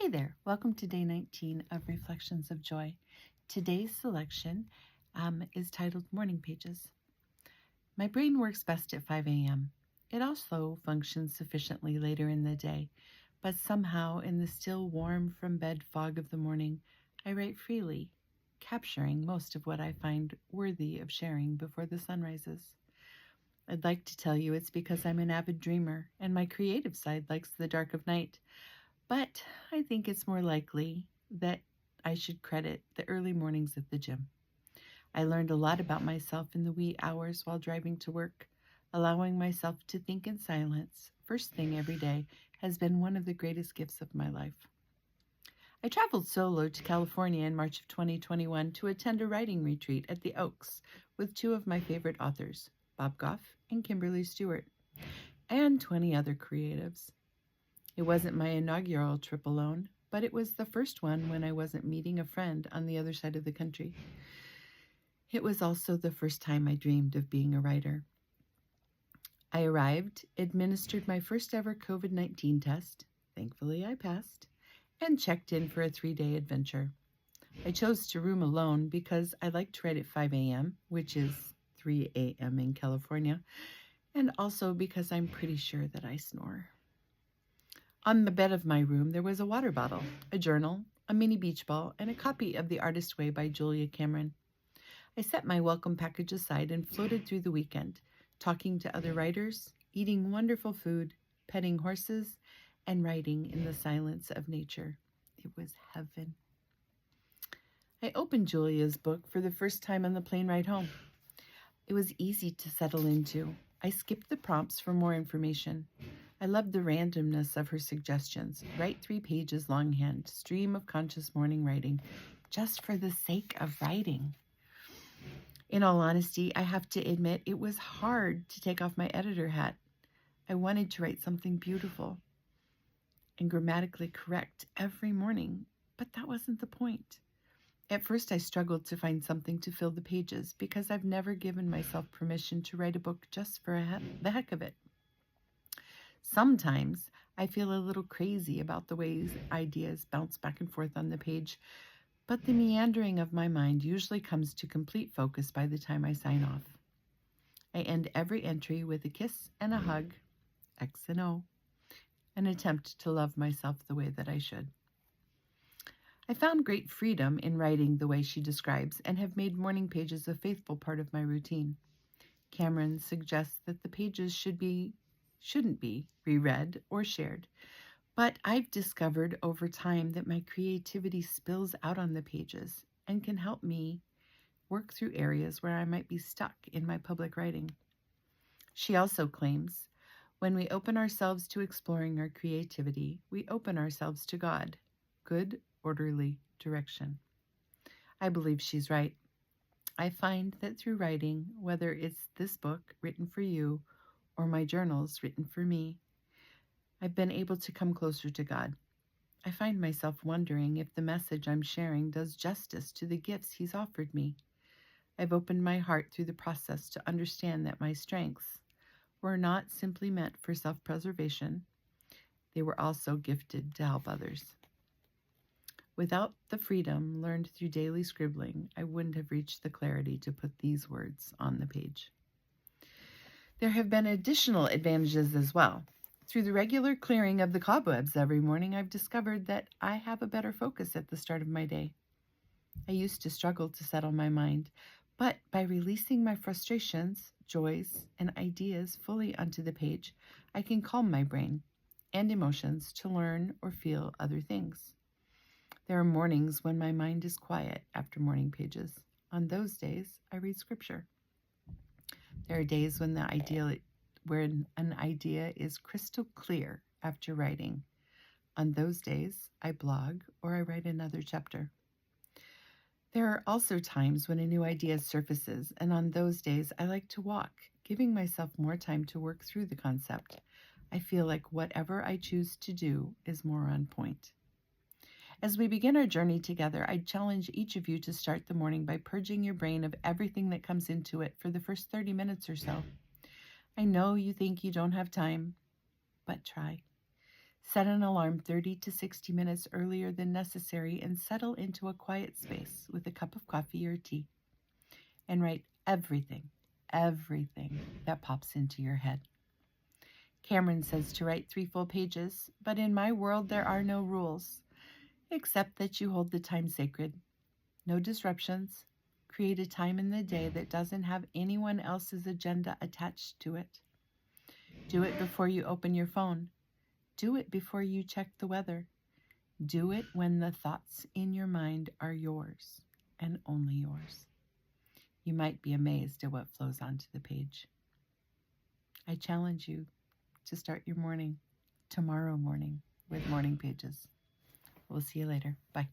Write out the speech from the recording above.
Hey there, welcome to day 19 of Reflections of Joy. Today's selection is titled Morning Pages. My brain works best at 5 a.m. It also functions sufficiently later in the day, but somehow in the still warm from bed fog of the morning, I write freely, capturing most of what I find worthy of sharing before the sun rises. I'd like to tell you it's because I'm an avid dreamer and my creative side likes the dark of night. But I think it's more likely that I should credit the early mornings at the gym. I learned a lot about myself in the wee hours while driving to work. Allowing myself to think in silence first thing every day has been one of the greatest gifts of my life. I traveled solo to California in March of 2021 to attend a writing retreat at the Oaks with two of my favorite authors, Bob Goff and Kimberly Stewart, and 20 other creatives. It wasn't my inaugural trip alone, but it was the first one when I wasn't meeting a friend on the other side of the country. It was also the first time I dreamed of being a writer. I arrived, administered my first ever COVID-19 test, thankfully I passed, and checked in for a 3-day adventure. I chose to room alone because I like to write at 5 a.m., which is 3 a.m. in California, and also because I'm pretty sure that I snore. On the bed of my room, there was a water bottle, a journal, a mini beach ball, and a copy of The Artist's Way by Julia Cameron. I set my welcome package aside and floated through the weekend, talking to other writers, eating wonderful food, petting horses, and writing in the silence of nature. It was heaven. I opened Julia's book for the first time on the plane ride home. It was easy to settle into. I skipped the prompts for more information. I loved the randomness of her suggestions. Write 3 pages longhand, stream of conscious morning writing, just for the sake of writing. In all honesty, I have to admit it was hard to take off my editor hat. I wanted to write something beautiful and grammatically correct every morning, but that wasn't the point. At first, I struggled to find something to fill the pages because I've never given myself permission to write a book just for the heck of it. Sometimes I feel a little crazy about the ways ideas bounce back and forth on the page, but the meandering of my mind usually comes to complete focus by the time I sign off. I end every entry with a kiss and a hug, X and O, an attempt to love myself the way that I should. I found great freedom in writing the way she describes and have made morning pages a faithful part of my routine. Cameron suggests that the pages shouldn't be reread or shared, but I've discovered over time that my creativity spills out on the pages and can help me work through areas where I might be stuck in my public writing. She also claims, when we open ourselves to exploring our creativity, we open ourselves to God, good, orderly direction. I believe she's right. I find that through writing, whether it's this book written for you or my journals written for me, I've been able to come closer to God. I find myself wondering if the message I'm sharing does justice to the gifts He's offered me. I've opened my heart through the process to understand that my strengths were not simply meant for self-preservation. They were also gifted to help others. Without the freedom learned through daily scribbling, I wouldn't have reached the clarity to put these words on the page. There have been additional advantages as well. Through the regular clearing of the cobwebs every morning, I've discovered that I have a better focus at the start of my day. I used to struggle to settle my mind, but by releasing my frustrations, joys, and ideas fully onto the page, I can calm my brain and emotions to learn or feel other things. There are mornings when my mind is quiet after morning pages. On those days, I read scripture. There are days when an idea is crystal clear after writing. On those days, I blog or I write another chapter. There are also times when a new idea surfaces, and on those days, I like to walk, giving myself more time to work through the concept. I feel like whatever I choose to do is more on point. As we begin our journey together, I challenge each of you to start the morning by purging your brain of everything that comes into it for the first 30 minutes or so. I know you think you don't have time, but try. Set an alarm 30 to 60 minutes earlier than necessary and settle into a quiet space with a cup of coffee or tea and write everything that pops into your head. Cameron says to write 3 full pages, but in my world there are no rules, except that you hold the time sacred. No disruptions. Create a time in the day that doesn't have anyone else's agenda attached to it. Do it before you open your phone. Do it before you check the weather. Do it when the thoughts in your mind are yours and only yours. You might be amazed at what flows onto the page. I challenge you to start your morning tomorrow morning with morning pages. We'll see you later. Bye.